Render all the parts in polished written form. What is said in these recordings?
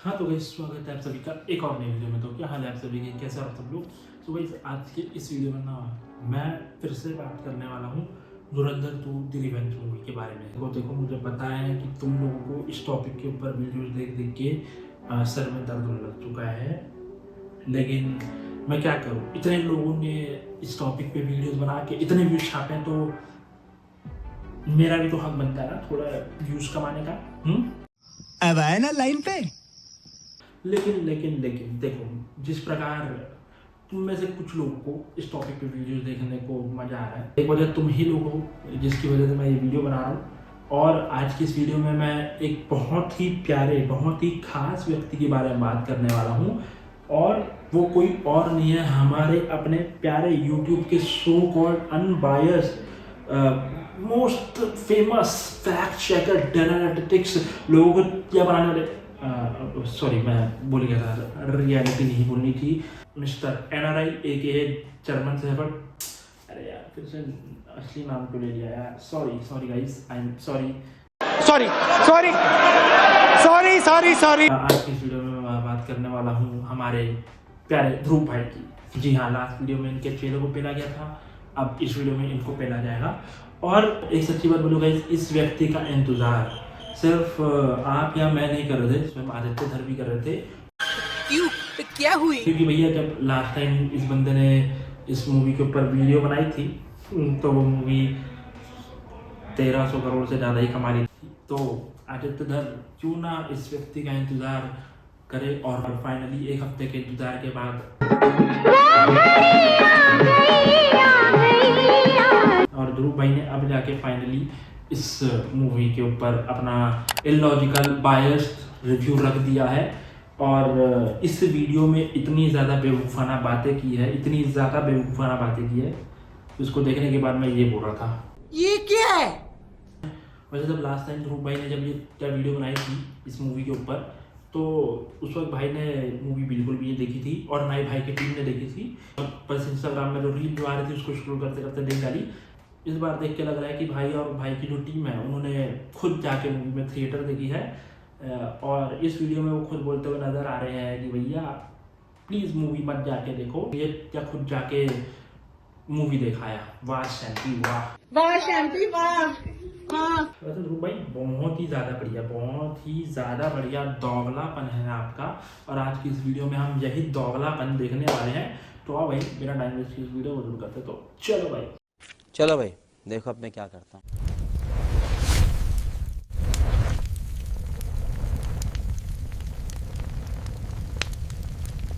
हाँ तो गाइस स्वागत है आप सभी का एक और नई वीडियो में। तो क्या हाल है आप सभी के, कैसे आप सब लोग। तो गाइस आज के इस वीडियो में ना मैं फिर से बात करने वाला हूँ धुरंधर 2 द रिवेंज मूवी के बारे में। देखो मुझे पता है कि तुम लोगों को इस टॉपिक के ऊपर वीडियोस देख देख के सर में दर्द होने लग चुका है, लेकिन मैं क्या करूँ, इतने लोगों ने इस टॉपिक पे वीडियोस बना के इतने व्यूज छापे तो मेरा भी तो हक बनता है ना थोड़ा व्यूज कमाने का। अब आए ना लाइन पे। लेकिन देखो, जिस प्रकार तुम में से कुछ लोगों को इस टॉपिक पे वीडियो देखने को मजा आ रहा है, एक वजह तुम ही लोग हो जिसकी वजह से मैं ये वीडियो बना रहा हूँ। और आज की इस वीडियो में मैं एक बहुत ही प्यारे, बहुत ही खास व्यक्ति के बारे में बात करने वाला हूँ, और वो कोई और नहीं है, हमारे अपने प्यारे यूट्यूब के so called unbiased most famous fact checker डेनालिटिक्स लोगों को क्या बनाने वाले, सॉरी मैं भूल गया था, रियलिटी नहीं बोलनी थी, मिस्टर एनआरआई एके जर्मन शेफर्ड। अरे यार फिर से असली नाम को ले लिया यार, sorry guys, I am sorry. आज की इस वीडियो में मैं बात करने वाला हूँ हमारे प्यारे ध्रुव भाई की। जी हाँ, लास्ट वीडियो में इनके चेहरे को पहना गया था, अब इस वीडियो में इनको पहना जाएगा। और एक सच्ची बात बोलूँ गाइस, इस व्यक्ति का इंतजार सिर्फ आप या मैं नहीं कर रहे थे, स्वयं आदित्य धर भी कर रहे थे। क्यों? क्या हुई? क्योंकि भैया जब लास्ट टाइम इस बंदे ने इस मूवी के ऊपर वीडियो बनाई थी तो वो मूवी 1300 करोड़ से ज़्यादा ही कमा रही थी। तो आदित्य धर क्यों ना इस व्यक्ति का इंतजार करे, और फाइनली एक हफ्ते के इंतजार के बाद और ध्रुव भाई ने अब जाके फाइनली इस मूवी के ऊपर अपना इलॉजिकल बायस्ड रिव्यू रख दिया है। और इस वीडियो में इतनी ज़्यादा बेवकूफ़ाना बातें की है, इतनी ज़्यादा बेवकूफ़ाना बातें की है, उसको देखने के बाद मैं ये बोल रहा था ये क्या है? वैसे जब लास्ट टाइम ध्रुव भाई ने जब वीडियो बनाई थी इस मूवी के ऊपर, तो उस वक्त भाई ने मूवी बिल्कुल भी नहीं देखी थी और ना ही भाई की टीम ने देखी थी, और बस इंस्टाग्राम में जो रील जो आ रही थी उसको स्क्रॉल करते करते देख डाली। इस बार देख के लग रहा है कि भाई और भाई की जो टीम है उन्होंने खुद जाके मूवी में थिएटर देखी है, और इस वीडियो में वो खुद बोलते हुए नज़र आ रहे हैं कि भैया प्लीज़ मूवी मत जाके देखो, ये क्या खुद जाके मूवी दिखाया। वाह शैम्पी वाह, वाह शैम्पी वाह। हाँ वैसे ध्रुव भाई बहुत ही ज़्यादा बढ़िया दोगलापन है आपका, और आज की इस वीडियो में हम यही दोगलापन देखने वाले हैं। तो आओ भाई बिना टाइम वेस्ट इस वीडियो को शुरू करते, तो चलो भाई देखो अब मैं क्या करता हूँ।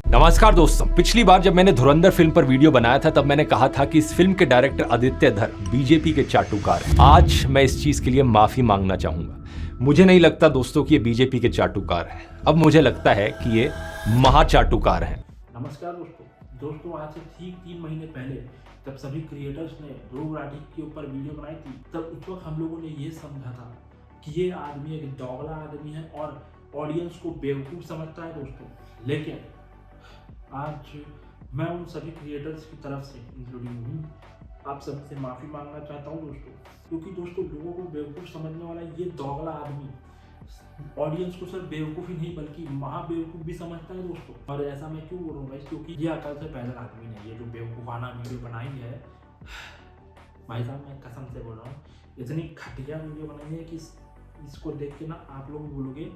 नमस्कार दोस्तों, पिछली बार जब मैंने धुरंधर फिल्म पर वीडियो बनाया था तब मैंने कहा था कि इस फिल्म के डायरेक्टर आदित्य धर बीजेपी के चाटुकार हैं। आज मैं इस चीज के लिए माफी मांगना चाहूंगा। मुझे नहीं लगता दोस्तों कि ये बीजेपी के चाटुकार हैं, अब मुझे लगता है कि ये महाचाटुकार हैं। नमस्कार दोस्तों, आज से ठीक 3 महीने पहले जब सभी क्रिएटर्स ने ध्रुव राठी के ऊपर वीडियो बनाई थी, तब उस वक्त हम लोगों ने ये समझा था कि ये आदमी एक दोगला आदमी है और ऑडियंस को बेवकूफ़ समझता है दोस्तों। लेकिन आज मैं उन सभी क्रिएटर्स की तरफ से इंक्लूडिंग मी आप सबसे माफ़ी मांगना चाहता हूँ दोस्तों, क्योंकि दोस्तों लोगों को बेवकूफ़ समझने वाला ये दोगला आदमी ऑडियंस को सिर्फ बेवकूफ़ ही नहीं बल्कि महाबेवकूफ़ भी समझता है दोस्तों। और ऐसा मैं क्यों बोल रहा हूँ, क्योंकि ये अकल से पैदा आदमी ने ये जो बेवकूफ़ाना वीडियो बनाई है, भाई साहब मैं कसम से बोल रहा हूँ, इतनी घटिया वीडियो बनाई है कि इसको देख के ना आप लोग बोलोगे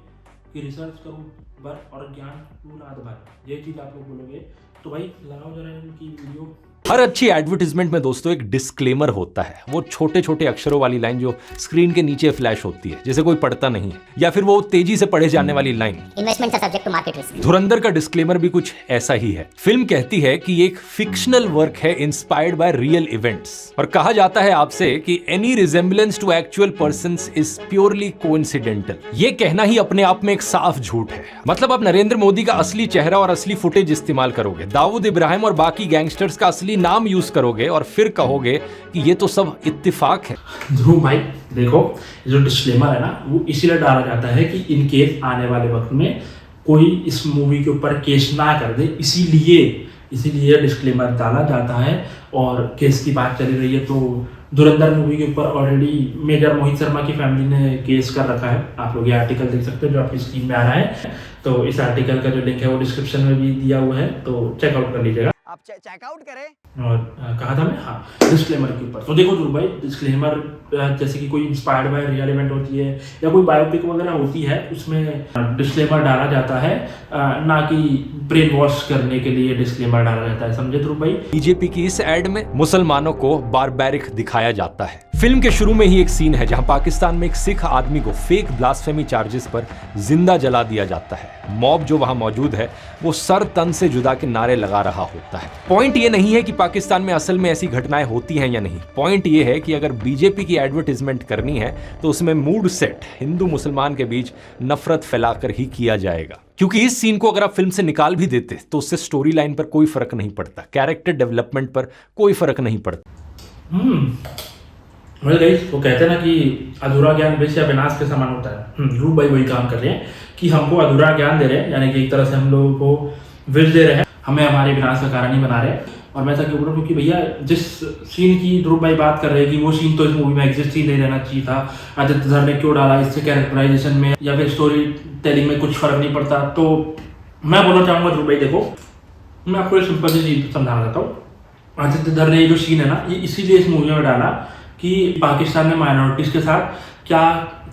कि रिसर्च करो बर और ज्ञान तू रात भर, ये चीज़ आप लोग बोलोगे। तो भाई लगाओ जरा इनकी वीडियो। हर अच्छी एडवर्टाइजमेंट में दोस्तों एक डिस्क्लेमर होता है, वो छोटे छोटे अक्षरों वाली लाइन जो स्क्रीन के नीचे फ्लैश होती है जिसे कोई पढ़ता नहीं है, या फिर वो तेजी से पढ़े जाने वाली line, investment subject to market risk. Dhurandhar का डिस्क्लेमर भी कुछ ऐसा ही है। फिल्म कहती है कि ये एक फिक्शनल वर्क है इंस्पायर्ड बाय रियल इवेंट्स, और कहा जाता है आपसे कि any resemblance to actual persons is purely coincidental. ये कहना ही अपने आप में एक साफ झूठ है। मतलब आप नरेंद्र मोदी का असली चेहरा और असली फुटेज इस्तेमाल करोगे, दाऊद इब्राहिम और बाकी गैंगस्टर्स का असली नाम यूज करोगे और फिर कहोगे कि ये तो सब इत्तेफाक है। ध्रुव भाई देखो, जो डिस्क्लेमर है ना वो इसीलिए डाला जाता है कि इन केस आने वाले वक्त में कोई इस मूवी के ऊपर केस ना कर दे, इसीलिए डिस्क्लेमर डाला जाता है। और केस की बात चली रही है तो धुरंधर मूवी के ऊपर ऑलरेडी मेजर मोहित शर्मा की फैमिली ने केस कर रखा है। आप लोग ये आर्टिकल देख सकते हो जो आपकी स्क्रीन में आ रहा है। तो इस आर्टिकल का जो लिंक है वो डिस्क्रिप्शन में भी दिया हुआ है, तो चेकआउट कर लीजिएगा। आप चेकआउट करें। और कहा था मैं, हाँ, डिस्क्लेमर के ऊपर। तो देखो ध्रुव भाई, डिस्क्लेमर जैसे कि कोई इंस्पायर्ड बाय रियल इवेंट होती है या कोई बायोपिक वगैरह होती है, उसमें डिस्क्लेमर डाला जाता है, ना कि ब्रेन वॉश करने के लिए डिस्क्लेमर डाला जाता है, समझे ध्रुव भाई। बीजेपी की इस एड में मुसलमानों को बारबैरिक दिखाया जाता है। फिल्म के शुरू में ही एक सीन है जहां पाकिस्तान में एक सिख आदमी को फेक ब्लास्फेमी चार्जेस पर जिंदा जला दिया जाता है। मॉब जो वहां मौजूद है वो सर तन से जुदा के नारे लगा रहा होता है। पॉइंट ये नहीं है कि पाकिस्तान में असल में ऐसी घटनाएं होती हैं या नहीं। पॉइंट ये है कि अगर बीजेपी की एडवर्टाइजमेंट करनी है तो उसमें मूड सेट हिंदू मुसलमान के बीच नफरत फैलाकर ही किया जाएगा। क्योंकि इस सीन को अगर आप फिल्म से निकाल भी देते तो उससे स्टोरी लाइन पर कोई फर्क नहीं पड़ता, कैरेक्टर डेवलपमेंट पर कोई फर्क नहीं पड़ता। वेल गाइस, वो कहते हैं ना कि अधूरा ज्ञान वैसे या विनाश के समान होता है। ध्रुव भाई वही काम कर रहे हैं कि हमको अधूरा ज्ञान दे रहे हैं, यानी कि एक तरह से हम लोगों को विष दे रहे हैं, हमें हमारे विनाश का कारण ही बना रहे हैं। और मैं ऐसा क्यों बोल रहा हूँ क्योंकि भैया जिस सीन की ध्रुव भाई बात कर रहे हैं कि वो सीन तो इस मूवी में एग्जिस्ट ही नहीं रहना चाहिए था। आदित्य धर ने क्यों डाला, इससे कैरेक्टराइजेशन में या फिर स्टोरी टेलिंग में कुछ फर्क नहीं पड़ता। तो मैं बोलना चाहूँगा ध्रुव भाई, देखो मैं आपको एक सिंपल सी चीज समझाना चाहता हूँ। आदित्य धर ने ये जो सीन है ना, ये इसीलिए इस मूवी में डाला कि पाकिस्तान में माइनॉरिटीज़ के साथ क्या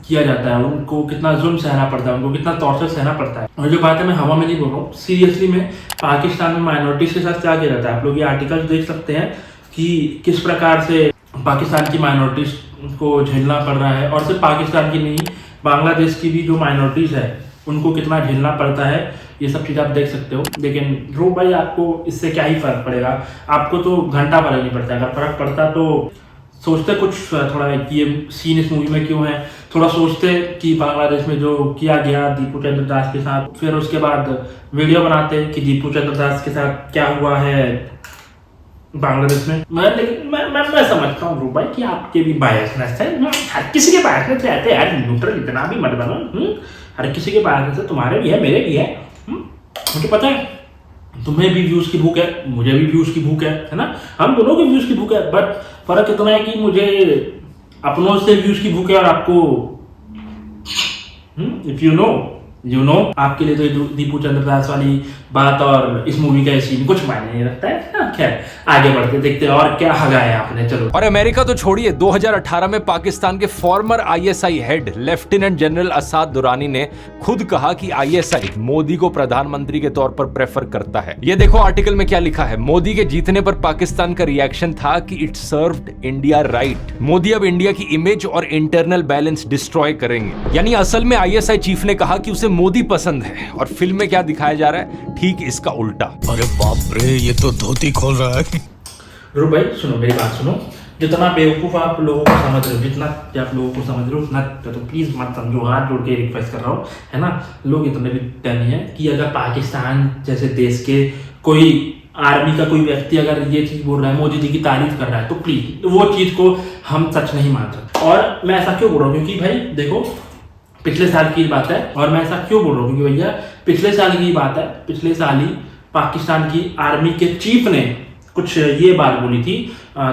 किया जाता है, उनको कितना जुल्म सहना पड़ता है, उनको कितना टॉर्चर सहना पड़ता है। और जो बात है मैं हवा में नहीं बोल रहा हूँ, सीरियसली में पाकिस्तान में माइनॉरिटीज़ के साथ क्या किया जाता है। आप लोग ये आर्टिकल देख सकते हैं कि किस प्रकार से पाकिस्तान की माइनॉरिटीज़ को झेलना पड़ रहा है। और सिर्फ पाकिस्तान की नहीं, बांग्लादेश की भी जो माइनॉरिटीज़ है उनको कितना झेलना पड़ता है, ये सब चीज़ आप देख सकते हो। लेकिन ध्रुव भाई आपको इससे क्या ही फर्क पड़ेगा, आपको तो घंटा फर्क नहीं पड़ता। अगर फर्क पड़ता तो सोचते कुछ थोड़ा कि ये सीन इस मूवी में क्यों है, थोड़ा सोचते कि बांग्लादेश में जो किया गया दीपू चंद्र दास के साथ, फिर उसके बाद वीडियो बनाते कि दीपू चंद्र दास के साथ क्या हुआ है बांग्लादेश में। मैं समझता हूँ ध्रुव भाई कि आपके भी बायसनेस है, हर किसी के बायसनेस रहते हैं यार, न्यूट्रल इतना भी मत बनो। हर किसी के बायसनेस है, तुम्हारे भी है, मेरे भी है। मुझे पता है तुम्हें भी व्यूज की भूख है, मुझे भी व्यूज की भूख है ना, हम दोनों के व्यूज की भूख है। बट फर्क इतना है कि मुझे अपनों से व्यूज की भूख है और आपको इफ यू नो आपके लिए तो दीपू चंद्र दास वाली बात और इस मूवी का सीन कुछ मायने नहीं रखता है। खैर आगे बढ़ते देखते हैं और क्या हगाया आपने, चलो। और अमेरिका तो छोड़िए, 2018 में पाकिस्तान के former ISI head lieutenant general Asad Durrani ने खुद कहा कि आईएसआई मोदी को प्रधानमंत्री के तौर पर प्रेफर करता है। ये देखो आर्टिकल में क्या लिखा है। मोदी के जीतने पर पाकिस्तान का रिएक्शन था कि it served India right. Modi अब इंडिया की इमेज और इंटरनल बैलेंस डिस्ट्रॉय करेंगे। यानी असल में आईएसआई चीफ ने कहा कि उसे मोदी पसंद है और फिल्म में क्या दिखाया जा रहा है, ठीक इसका उल्टा। अरे बाप रे, ये तो धोती खोल रहा है। ध्रुव भाई सुनो, मेरी बात सुनो। जितना बेवकूफ़ आप लोगों को समझ रहे हो, जितना आप लोगों को समझ रहे हो उतना तो प्लीज़ मत समझो। हाथ जोड़ के रिक्वेस्ट कर रहा हूँ, है ना। लोग इतने भी डर नहीं है कि अगर पाकिस्तान जैसे देश के कोई आर्मी का कोई व्यक्ति अगर ये चीज़ बोल रहा है, मोदी जी की तारीफ कर रहा है, तो प्लीज़ वो चीज़ को हम सच नहीं मान सकते। और मैं ऐसा क्यों बोल रहा हूँ, क्योंकि भाई देखो पिछले साल की बात है। और मैं ऐसा क्यों बोल रहा हूँ क्योंकि भैया पिछले साल की बात है, पिछले साल ही पाकिस्तान की आर्मी के चीफ ने कुछ ये बात बोली थी।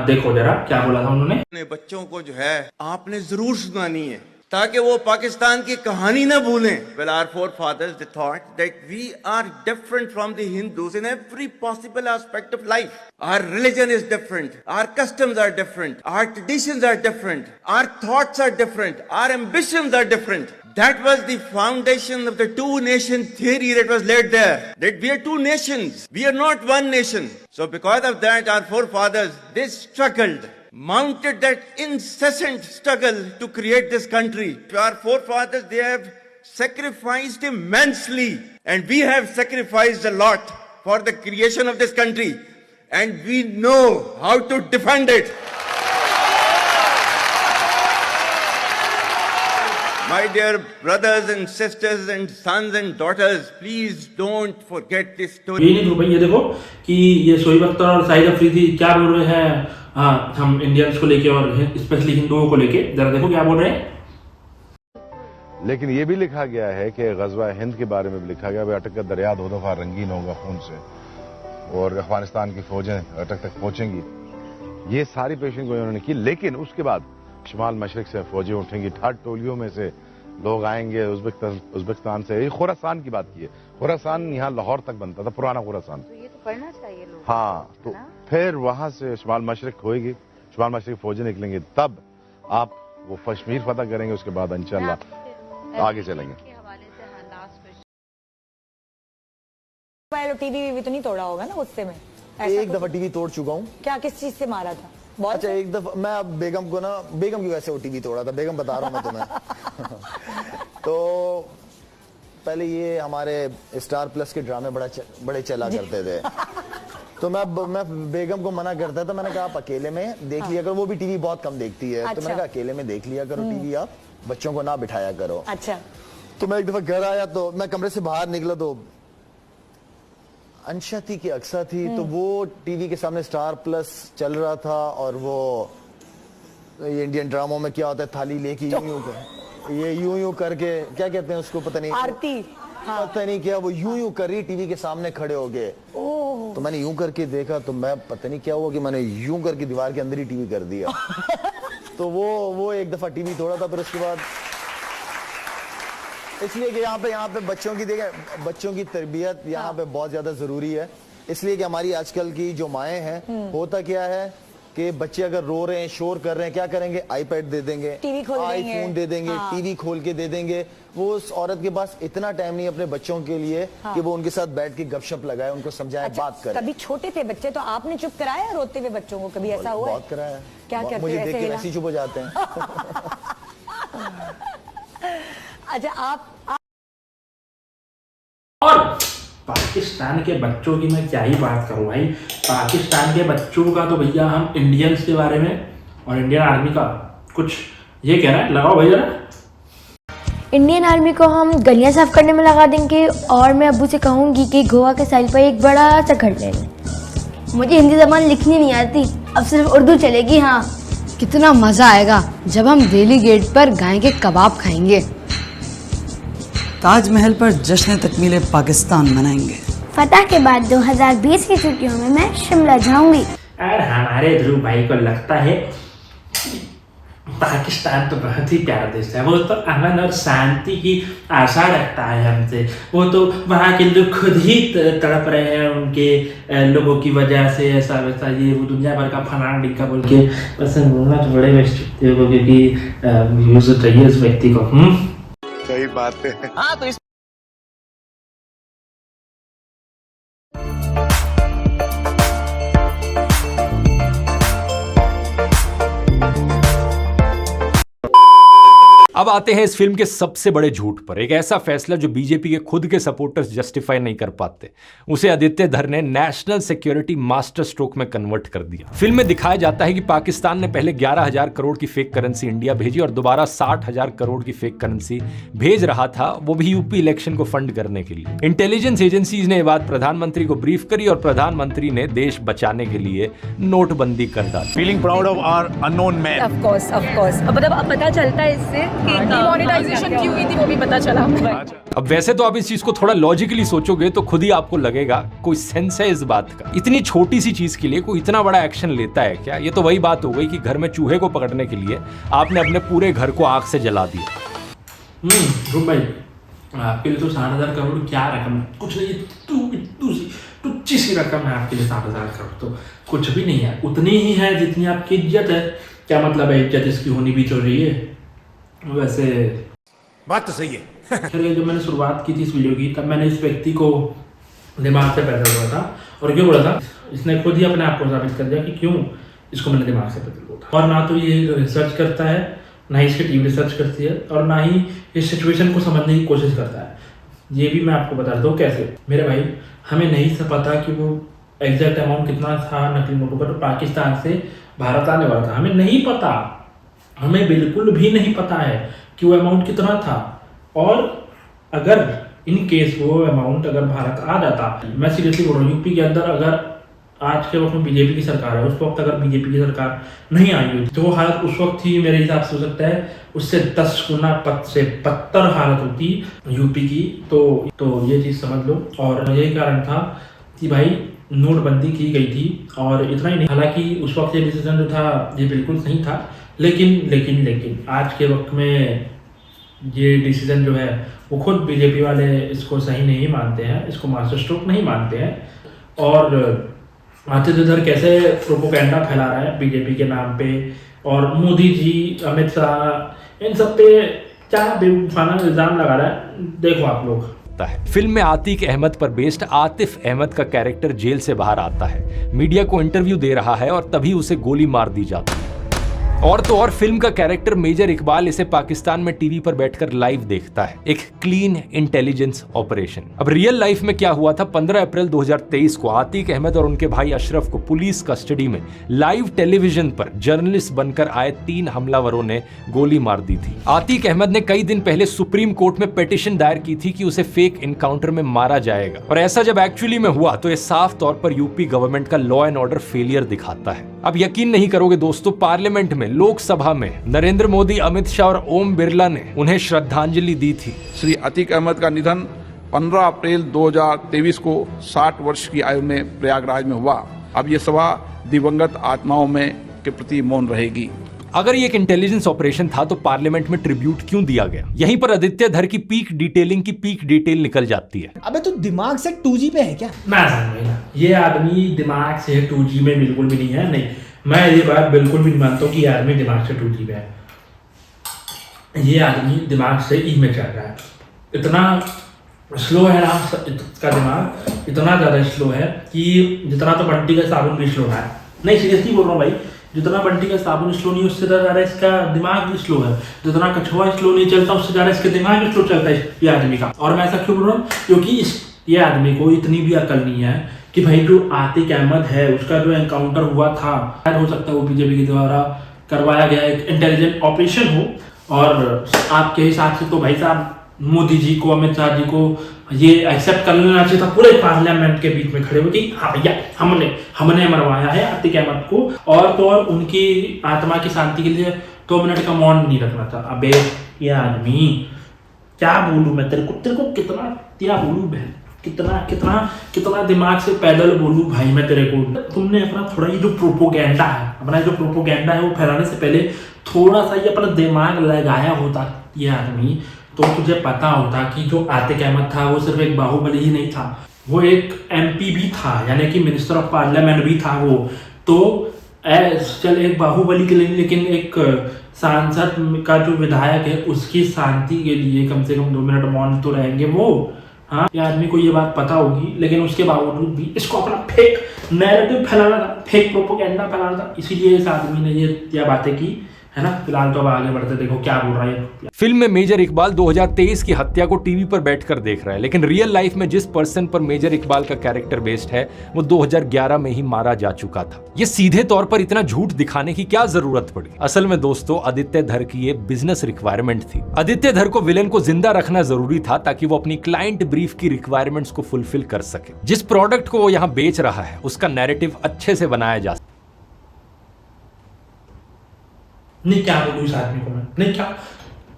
देखो जरा क्या बोला था उन्होंने। अपने बच्चों को जो है आपने जरूर सुनानी है ताकि वो पाकिस्तान की कहानी ना भूलें। Well, our forefathers they thought that we are different from the Hindus in every possible aspect of life. Our religion is different, our customs are different, our traditions are different, our thoughts are different, our ambitions are different. That was the foundation of the two nation theory that was laid there. That we are two nations, we are not one nation. So because of that, our forefathers, they struggled, mounted that incessant struggle to create this country. Our forefathers, they have sacrificed immensely, and we have sacrificed a lot for the creation of this country, and we know how to defend it. My dear brothers and sisters and sons and daughters, please don't forget this story. ये नहीं ध्रुव भाई, ये देखो कि ये शोएब अख्तर और शाहिद अफरीदी क्या बोल रहे हैं हम इंडियंस को लेके और स्पेशली हिंदुओं को लेके। जरा देखो क्या बोल रहे हैं। लेकिन ये भी लिखा गया है कि गजवा हिंद के बारे में भी लिखा गया, अटक का दरिया दो दफा रंगीन होगा खून से और अफगानिस्तान की फौजें अटक तक पहुंचेंगी। ये सारी पेशेंट गोई उन्होंने की। लेकिन उसके बाद शुमाल मशरिक से फौजी उठेंगी, 8 टोलियों में से लोग आएंगे, उज्बेकिस्तान से। ये खुरासान की बात की है। खुरासान यहाँ लाहौर तक बनता था, पुराना खुरासान। तो ये तो करना चाहिए लोग। हाँ, तो फिर वहां से शुमाल मशरिक होएगी, शुमाल मशरिक फौजी निकलेंगे, तब आप वो कश्मीर फतह करेंगे। उसके बाद इंशाल्लाह आगे चलेंगे। टीवी तो नहीं तोड़ा होगा ना गुस्से में? एक दफा टीवी तोड़ चुका हूँ। क्या, किस चीज से मारा था? अच्छा, एक दफा मैं अब बेगम को ना, बेगम की वैसे वो टीवी तोड़ा था, बेगम बता रहा हूँ मैं तुम्हें। तो पहले ये हमारे स्टार प्लस के ड्रामे बड़े चला करते थे। तो मैं बेगम को मना करता था, मैंने कहा आप अकेले में देख लिया करो, वो भी टीवी बहुत कम देखती है। तो मैंने कहा अकेले में देख लिया करो टीवी, आप बच्चों को ना बिठाया करो। अच्छा। तो मैं एक दफा घर आया, तो मैं कमरे से बाहर निकला तो अंशा थी कि अक्सा थी, तो वो टीवी के सामने स्टार प्लस चल रहा था, और वो ये इंडियन ड्रामों में क्या होता है, थाली लेके यूं यूं करके, क्या कहते हैं उसको, पता नहीं, आरती। हाँ। पता नहीं क्या, वो यूं कर रही टीवी के सामने खड़े हो गए। तो मैंने यूं करके देखा, तो मैं पता नहीं क्या हुआ कि मैंने यूं करके दीवार के अंदर ही टीवी कर दिया। तो वो एक दफा टीवी तोड़ा था। फिर उसके बाद इसलिए कि यहाँ पे बच्चों की तरबियत यहाँ पे बहुत ज्यादा जरूरी है। इसलिए कि हमारी आजकल की जो माएँ हैं, होता क्या है कि बच्चे अगर रो रहे हैं, शोर कर रहे हैं, क्या करेंगे, आईपैड दे देंगे, आईफोन दे देंगे, टीवी खोल के दे देंगे। वो उस औरत के पास इतना टाइम नहीं अपने बच्चों के लिए कि वो उनके साथ बैठ के गपशप लगाए, उनको समझाए, बात करे। कभी छोटे थे बच्चे तो आपने चुप कराया रोते हुए बच्चों को? कभी ऐसा हुआ? बहुत कराया। क्या कहते हैं? मुझे देख के वैसे ही चुप हो जाते हैं। अच्छा, आप और पाकिस्तान के बच्चों की मैं क्या ही बात करूं भाई। पाकिस्तान के बच्चों का तो भैया, हम इंडियंस के बारे में और इंडियन आर्मी का कुछ ये कह रहा है, लगाओ भैया। इंडियन आर्मी को हम गलियां साफ करने में लगा देंगे, और मैं अब्बू से कहूँगी कि गोवा के साइड पर एक बड़ा सा घर ले लें। मुझे हिंदी ज़बान लिखनी नहीं आती, अब सिर्फ उर्दू चलेगी। हाँ, कितना मज़ा आएगा जब हम दिल्ली गेट पर गाय के कबाब खाएंगे, ताजमहल पर जश्न तकमील पाकिस्तान मनाएंगे। फतह के बाद 2020 की छुट्टियों में मैं शिमला जाऊंगी। और हमारे ध्रुव भाई को लगता है पाकिस्तान तो बहुत ही प्यारा देश है, वो तो अमन और शांति की आशा रखता है हमसे। वो तो वहाँ के लोग खुद ही तड़प रहे हैं उनके लोगों की वजह से, ऐसा वैसा ये वो दुनिया भर का फलाना ढिक्का बोल के। बस बोलना तो बड़े बेस्ट हो, क्योंकि व्यूज चाहिए उस व्यक्ति को। सही बात है। हाँ, तो इस अब आते हैं इस फिल्म के सबसे बड़े झूठ पर। एक ऐसा फैसला जो बीजेपी के खुद के सपोर्टर्स जस्टिफाई नहीं कर पाते, उसे आदित्य धर ने नेशनल सिक्योरिटी मास्टर स्ट्रोक में कन्वर्ट कर दिया। फिल्म में दिखाया जाता है कि पाकिस्तान ने पहले 11,000 करोड़ की फेक करेंसी इंडिया भेजी और दोबारा 60,000 करोड़ की फेक करेंसी भेज रहा था, वो भी यूपी इलेक्शन को फंड करने के लिए। इंटेलिजेंस एजेंसीज ने ये बात प्रधानमंत्री को ब्रीफ करी और प्रधानमंत्री ने देश बचाने के लिए नोटबंदी कर डाली। Feeling proud of our unknown man. Of course मतलब अब पता चलता है इससे कि डिमोनेटाइजेशन क्यों हुई थी, वो भी पता चला। अब वैसे तो आप इस चीज को थोड़ा लॉजिकली सोचोगे तो खुद ही आपको लगेगा कोई सेंस है इस बात का। इतनी छोटी सी चीज के लिए कोई इतना बड़ा एक्शन लेता है क्या? ये तो वही बात हो गई कि घर में चूहे को पकड़ने के लिए आपने अपने पूरे घर को आग से जला दिया। भाई, आपके लिए तो 60,000 करोड़ क्या रकम है, कुछ नहीं, तुच्छी सी रकम है आपके लिए। 60,000 करोड़ तो कुछ भी नहीं है, उतनी ही है जितनी आपकी इज्जत है। क्या मतलब है, इज्जत इसकी होनी भी चाहिए वैसे। बात तो सही है। फिर जब मैंने शुरुआत की थी इस वीडियो की, तब मैंने इस व्यक्ति को दिमाग से पैदा हुआ था। और क्यों बोला था, इसने खुद ही अपने आप को साबित कर दिया कि क्यों इसको मैंने दिमाग से पैदा हुआ था। और ना तो ये रिसर्च करता है, ना ही इसकी टीम रिसर्च करती है, और ना ही इस सिचुएशन को समझने की कोशिश करता है। ये भी मैं आपको बता दूँ कैसे। मेरे भाई, हमें नहीं पता कि वो एग्जैक्ट अमाउंट कितना था नकली नोटों का तो पाकिस्तान से भारत आने वाला था। हमें नहीं पता, हमें बिल्कुल भी नहीं पता है कि वो अमाउंट कितना था। और अगर इन केस वो अमाउंट अगर भारत आ जाता, मैं सीरियसली बोल रहा हूँ, यूपी के अंदर अगर आज के वक्त में बीजेपी की सरकार है, उस वक्त अगर बीजेपी की सरकार नहीं आई हुई तो वो हालत उस वक्त ही मेरे हिसाब से हो सकता है उससे 10 गुना से 72 हालत होती यूपी की। तो ये चीज़ समझ लो। और यही कारण था कि भाई नोटबंदी की गई थी। और इतना ही नहीं, हालांकि उस वक्त ये डिसीजन जो था ये बिल्कुल सही था, लेकिन आज के वक्त में ये डिसीजन जो है वो खुद बीजेपी वाले इसको सही नहीं मानते हैं, इसको मास्टर स्ट्रोक नहीं मानते हैं। और आतिश अजहर कैसे प्रोपोगेंडा फैला रहा है बीजेपी के नाम पे, और मोदी जी, अमित शाह, इन सब पे क्या बेवकूफाना इल्जाम लगा रहा है, देखो आप लोग। फिल्म में आतिक अहमद पर बेस्ड आतिफ अहमद का कैरेक्टर जेल से बाहर आता है, मीडिया को इंटरव्यू दे रहा है और तभी उसे गोली मार दी जाती है। और तो और फिल्म का कैरेक्टर मेजर इकबाल इसे पाकिस्तान में टीवी पर बैठकर लाइव देखता है, एक क्लीन इंटेलिजेंस ऑपरेशन। अब रियल लाइफ में क्या हुआ था, 15 अप्रैल 2023 को आतिक अहमद और उनके भाई अशरफ को पुलिस कस्टडी में लाइव टेलीविजन पर जर्नलिस्ट बनकर आए 3 हमलावरों ने गोली मार दी थी। आतिक अहमद ने कई दिन पहले सुप्रीम कोर्ट में पिटीशन दायर की थी कि उसे फेक इनकाउंटर में मारा जाएगा, और ऐसा जब एक्चुअली में हुआ तो ये साफ तौर पर यूपी गवर्नमेंट का लॉ एंड ऑर्डर फेलियर दिखाता है। अब यकीन नहीं करोगे दोस्तों, पार्लियामेंट में, लोकसभा में नरेंद्र मोदी, अमित शाह और ओम बिरला ने उन्हें श्रद्धांजलि दी थी। श्री आतिक अहमद का निधन 15 अप्रैल 2023 को 60 वर्ष की आयु में प्रयागराज में हुआ। अब ये सभा दिवंगत आत्माओं में के प्रति मौन रहेगी। अगर ये एक इंटेलिजेंस ऑपरेशन था तो पार्लियामेंट में ट्रिब्यूट क्यों दिया गया? यहीं पर आदित्य धर की पीक डिटेलिंग की पीक डिटेल निकल जाती है। अबे तू दिमाग से 2G पे है क्या? मैं समझ, ये आदमी दिमाग से 2G में बिल्कुल भी नहीं है। नहीं, मैं ये बात बिल्कुल भी नहीं मानता हूँ कि ये आदमी दिमाग से 2G पे है। ये आदमी दिमाग से ई में चल रहा है। इतना स्लो है ना इसका दिमाग, इतना ज़्यादा स्लो है कि जितना तो बंटी का साबुन भी स्लो है। नहीं, सीरियसली बोल रहा हूँ भाई, जितना बंटी का साबुन स्लो नहीं उससे ज़्यादा इसका दिमाग भी स्लो है। जितना कछुआ स्लो नहीं चलता उससे ज़्यादा इसका दिमाग भी स्लो चलता है ये आदमी का। और मैं ऐसा क्यों बोल रहा हूँ? क्योंकि ये आदमी को इतनी भी अकल नहीं है कि भाई जो आतिक अहमद है उसका जो एनकाउंटर हुआ था, हो सकता है वो बीजेपी के द्वारा करवाया गया एक इंटेलिजेंट ऑपरेशन हो। और आपके हिसाब से तो भाई साहब मोदी जी को, अमित शाह जी को ये एक्सेप्ट कर लेना चाहिए था पूरे पार्लियामेंट के बीच में खड़े हो कि हाँ भैया हमने मरवाया है आतिक अहमद को। और तो और उनकी आत्मा की शांति के लिए 2 मिनट का मौन नहीं रखना था। अबे ये आदमी, क्या बोलूं मैं तेरे को कितना क्या बोलूं बहन, कितना दिमाग से पैदल बोलूं भाई मैं तेरे को। तुमने अपना थोड़ा ये जो प्रोपोगेंडा है वो फैलाने से पहले थोड़ा सा ये अपना दिमाग लगाया होता ये आदमी, तो तुझे पता होता कि जो आतिक अहमद था वो सिर्फ एक बाहुबली ही नहीं था, वो एक MP भी था, यानी कि मिनिस्टर ऑफ पार्लियामेंट भी था वो। तो चल एक बाहुबली के लिए, लेकिन एक सांसद का जो विधायक है उसकी शांति के लिए कम से कम 2 मिनट मौन तो रहेंगे वो। हाँ, ये आदमी को ये बात पता होगी, लेकिन उसके बावजूद भी इसको अपना फेक नैरेटिव फैलाना था, फेक प्रोपोगेंडा फैलाना था, इसीलिए इस आदमी ने ये बातें की है ना। फिलहाल तो अब आगे बढ़ते, देखो क्या बोल रहा है। फिल्म में मेजर इकबाल 2023 की हत्या को टीवी पर बैठकर देख रहा है, लेकिन रियल लाइफ में जिस पर्सन पर मेजर इकबाल का कैरेक्टर बेस्ड है वो 2011 में ही मारा जा चुका था। ये सीधे तौर पर इतना झूठ दिखाने की क्या जरूरत पड़ी? असल में दोस्तों, आदित्य धर की ये बिजनेस रिक्वायरमेंट थी। आदित्य धर को विलेन को जिंदा रखना जरूरी था ताकि वो अपनी क्लाइंट ब्रीफ की रिक्वायरमेंट्स को फुलफिल कर सके। जिस प्रोडक्ट को वो यहाँ बेच रहा है उसका नैरेटिव अच्छे से बनाया जा। नहीं, क्या बोलूं इस आदमी को मैं, नहीं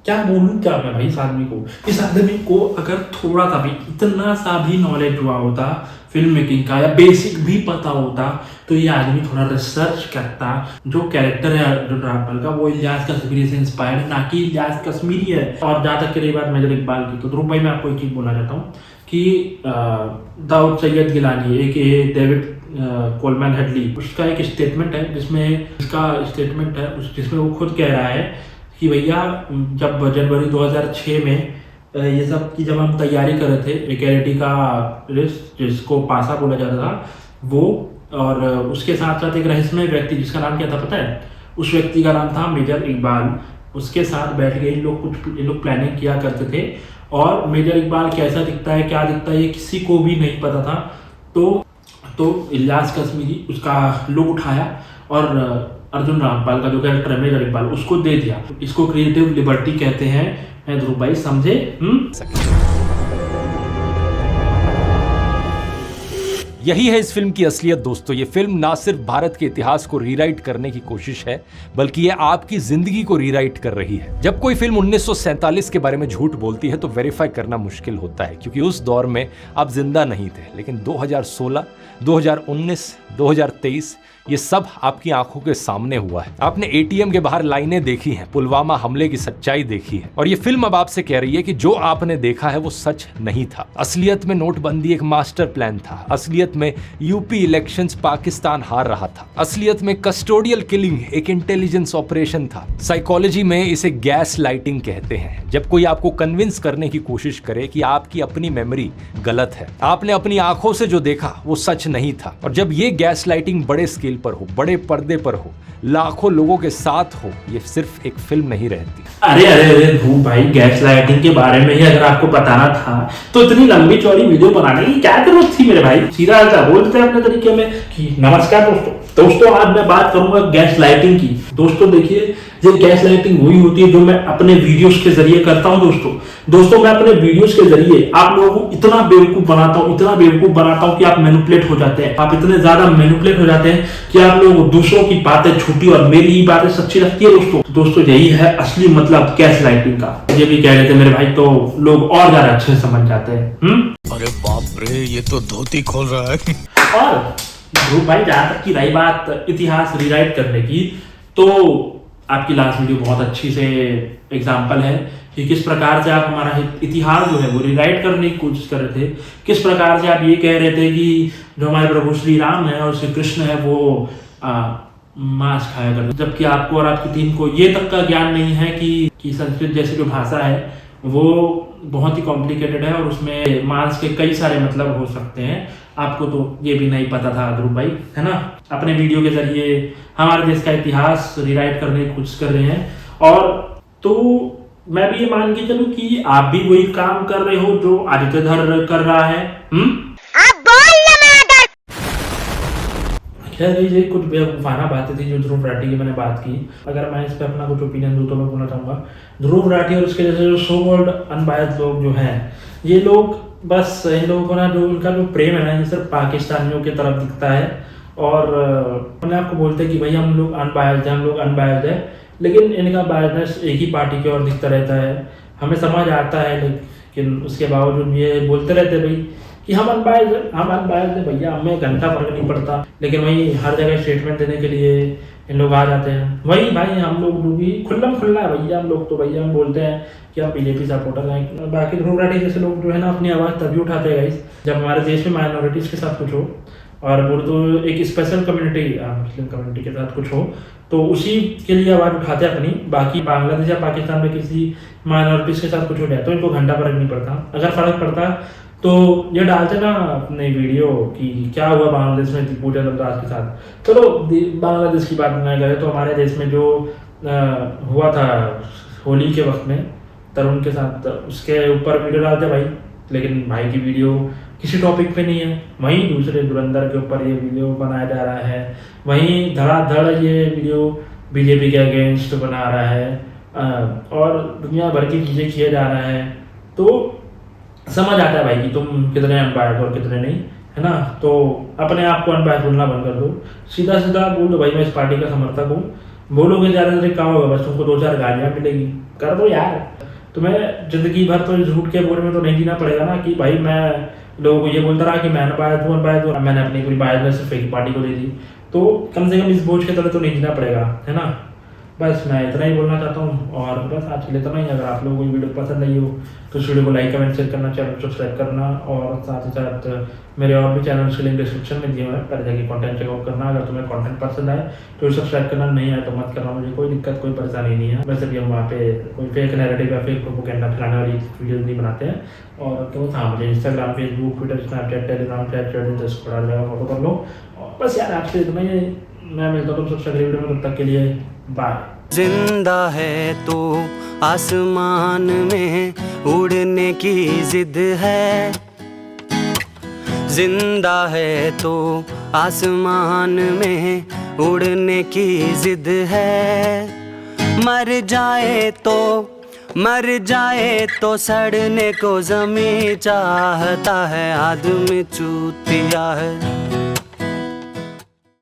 क्या बोलूं क्या मैं भाई इस आदमी को। इस आदमी को अगर थोड़ा सा भी, इतना सा भी नॉलेज हुआ होता फिल्म मेकिंग का, या बेसिक भी पता होता, तो ये आदमी थोड़ा रिसर्च करता। जो कैरेक्टर है अर्जुन रामपाल का वो इलियास कश्मीरी से इंस्पायर्ड है, ना कि इलियास कश्मीरी है। और जहाँ तक की रही बात मेजर इकबाल की, तो ध्रुव भाई मैं आपको एक चीज़ बोलना चाहता हूँ कि दाऊद सैयद गिलानी एक डेविड कोलमैन हेडली, उसका एक स्टेटमेंट है जिसमें वो खुद कह रहा है कि भैया जब जनवरी 2006 में ये सब की जब हम तैयारी कर रहे थे एकेरिटी का लिस्ट जिसको पासा बोला जाता था वो, और उसके साथ साथ एक रहस्यमय व्यक्ति जिसका नाम क्या था पता है? उस व्यक्ति का नाम था मेजर इकबाल। उसके साथ बैठ के इन लोग प्लानिंग किया करते थे, और मेजर इकबाल कैसा दिखता है, क्या दिखता है, ये किसी को भी नहीं पता था। तो इलियास कश्मीरी उसका लुक उठाया और अर्जुन रामपाल का जो कैरेक्टर है मेजर इकबाल उसको दे दिया। इसको क्रिएटिव लिबर्टी कहते हैं, ध्रुव भाई समझे? यही है इस फिल्म की असलियत दोस्तों। ये फिल्म ना सिर्फ भारत के इतिहास को रीराइट करने की कोशिश है, बल्कि ये आपकी जिंदगी को रीराइट कर रही है। जब कोई फिल्म 1947 के बारे में झूठ बोलती है तो वेरीफाई करना मुश्किल होता है, क्योंकि उस दौर में आप जिंदा नहीं थे। लेकिन 2016, 2019, 2023 ये सब आपकी आंखों के सामने हुआ है। आपने एटीएम के बाहर लाइनें देखी हैं, पुलवामा हमले की सच्चाई देखी है, और ये फिल्म अब आपसे कह रही है कि जो आपने देखा है वो सच नहीं था। असलियत में नोटबंदी एक मास्टर प्लान था। असलियत में यूपी इलेक्शंस पाकिस्तान हार रहा था। असलियत में कस्टोडियल किलिंग एक इंटेलिजेंस ऑपरेशन था। साइकोलॉजी में इसे गैस लाइटिंग कहते हैं। जब कोई आपको कन्विंस करने की कोशिश करे कि आपकी अपनी मेमोरी गलत है, आपने अपनी आंखों से जो देखा वो सच नहीं था। और जब ये गैस लाइटिंग बड़े स्केल पर हो, बड़े पर्दे पर हो, लाखों लोगों के साथ हो, ये सिर्फ एक फिल्म नहीं रहती। अरे अरे अरे ध्रुव भाई, गैस लाइटिंग के बारे में ही अगर आपको बताना था तो इतनी लंबी चौड़ी वीडियो बनाने की क्या जरूरत थी मेरे भाई। सीधा सा बोलते हैं अपने तरीके में कि नमस्कार दोस्तों आज मैं बात करूंगा गैस लाइटिंग की। दोस्तों देखिए, ये गैस लाइटिंग वही होती है जो मैं अपने वीडियोस के जरिए करता हूं। दोस्तों मैं अपने वीडियोस के जरिए आप लोगों को इतना बेवकूफ बनाता हूं कि आप मैनिपुलेट हो जाते हैं। आप इतने ज्यादा मैनिपुलेट हो जाते हैं कि आप लोग दूसरों की बातें झूठी और मेरी ही बातें सच्ची लगती है। दोस्तों यही है असली मतलब गैस लाइटिंग का। ये भी कह रहे थे मेरे भाई तो लोग और ज्यादा अच्छे से समझ जाते हैं। अरे बाप रे, ये तो धोती खोल रहा है। और ध्रुव भाई जहां तक की रही बात इतिहास रीराइट करने की, तो आपकी लास्ट वीडियो बहुत अच्छी से एग्जाम्पल है कि किस प्रकार से आप हमारा इतिहास जो है वो रीराइट करने की कोशिश कर रहे थे। किस प्रकार से आप ये कह रहे थे कि जो हमारे प्रभु श्री राम है और श्री कृष्ण है वो मांस खाया करते, जबकि आपको और आपकी टीम को ये तक का ज्ञान नहीं है कि संस्कृत जैसी जो भाषा है वो बहुत ही कॉम्प्लिकेटेड है और उसमें मांस के कई सारे मतलब हो सकते हैं। आपको तो ये भी नहीं पता था ध्रुव भाई, है ना। अपने वीडियो के जरिए हमारे देश का इतिहास रीराइट करने की कोशिश कर रहे हैं, और तो मैं भी ये मान के चलूं कि आप भी वही काम कर रहे हो जो आदित्य धर कर रहा है। खैर ये कुछ बेवकूफाना बातें थी जो ध्रुव राठी की मैंने बात की। अगर मैं इस पर अपना कुछ ओपिनियन दूं तो मैं बोलना चाहूंगा, ध्रुव राठी और उसके जैसे जो सो कॉल्ड अनबायस्ड लोग जो हैं, ये लोग बस इन लोगों को ना जो उनका जो प्रेम है ना ये सिर्फ पाकिस्तानियों की तरफ दिखता है, और अपने आपको बोलते हैं कि भाई हम लोग अनबायस्ड है, लेकिन इनका बायसनेस एक ही पार्टी की ओर दिखता रहता है। हमें समझ आता है, लेकिन उसके बावजूद ये बोलते रहते भाई कि हम अनबायस्ड है भैया, हमें घंटा फर्क नहीं पड़ता। लेकिन वही हर जगह स्टेटमेंट देने के लिए इन लोग आ जाते हैं। वही भाई हम लोग भी खुल्ला है भैया, हम लोग तो भैया हम बोलते हैं कि हम बीजेपी सपोर्टर हैं। बाकी ध्रुव राठी जैसे लोग जो है ना अपनी आवाज़ तभी उठाते हैं जब हमारे देश में माइनॉरिटीज़ के साथ कुछ हो, और बोले तो एक स्पेशल कम्युनिटी मुस्लिम कम्युनिटी के साथ कुछ हो तो उसी के लिए आवाज़ उठाते हैं अपनी। बाकी बांग्लादेश या पाकिस्तान में किसी माइनॉरिटीज़ के साथ कुछ हो जाए तो इनको घंटा फर्क नहीं पड़ता। अगर फर्क पड़ता तो ये डालते ना अपने वीडियो कि क्या हुआ बांग्लादेश में पूजा दमदास के साथ। चलो बांग्लादेश की बात नहीं करें तो हमारे देश में जो हुआ था होली के वक्त में तरुण के साथ, उसके ऊपर वीडियो डालते भाई, लेकिन भाई की वीडियो किसी टॉपिक पे नहीं है। वहीं दूसरे धुरंधर के ऊपर ये वीडियो बनाया जा रहा है, वहीं धड़ाधड़ ये वीडियो बीजेपी के अगेंस्ट बना रहा है, और दुनिया भर की चीज़ें किया जा रहा है। तो समझ आता है भाई कि तुम कितने अनबायस्ड और कितने नहीं, है ना। तो अपने आप को अनबायस्ड बोलना बंद कर दो, सीधा बोल दो भाई मैं इस पार्टी का समर्थक हूँ। बोलोगे ज़्यादा क्या होगा, बस तुमको 2-4 गालियाँ मिलेगी, कर दो यार। तुम्हें जिंदगी भर तो झूठ के बोल में तो नहीं जीना पड़ेगा ना कि भाई मैं लोगों को ये बोलता रहा कि मैं अनबायस्ड हूँ, मैंने अपनी पूरी बायसनेस सिर्फ एक पार्टी को दे दी। तो कम से कम इस बोझ के तले तो नहीं जीना पड़ेगा, है ना। बस मैं इतना ही बोलना चाहता हूँ, और बस आज के लिए इतना ही। अगर आप लोगों को ये वीडियो पसंद आई हो तो इस वीडियो को लाइक कमेंट शेयर करना, चैनल सब्सक्राइब करना, और साथ ही साथ मेरे और भी चैनल्स के लिंक डिस्क्रिप्शन में दिए हुए हैं, पहले जाके कंटेंट चेकआउट करना। अगर तुम्हें कंटेंट पसंद आए तो सब्सक्राइब करना, नहीं आए तो मत करना, मुझे कोई दिक्कत कोई परेशानी नहीं है। वैसे भी हम वहाँ पे कोई फेक नैरेटिव या फेक प्रोपेगेंडा फैलाने वाली वीडियोज नहीं बनाते हैं। और तो हाँ, मुझे Instagram, Facebook, Twitter, Snapchat, Telegram, chat follow कर लो। और बस यार आपसे इतना ही, मैं मिलता हूँ सबसे अगली वीडियो में, तब तक के लिए बाय। जिंदा है तो आसमान में उड़ने की जिद है, जिंदा है तो आसमान में उड़ने की जिद है, मर जाए तो मर जाए तो सड़ने को ज़मीं चाहता है, आदमी चूतिया है।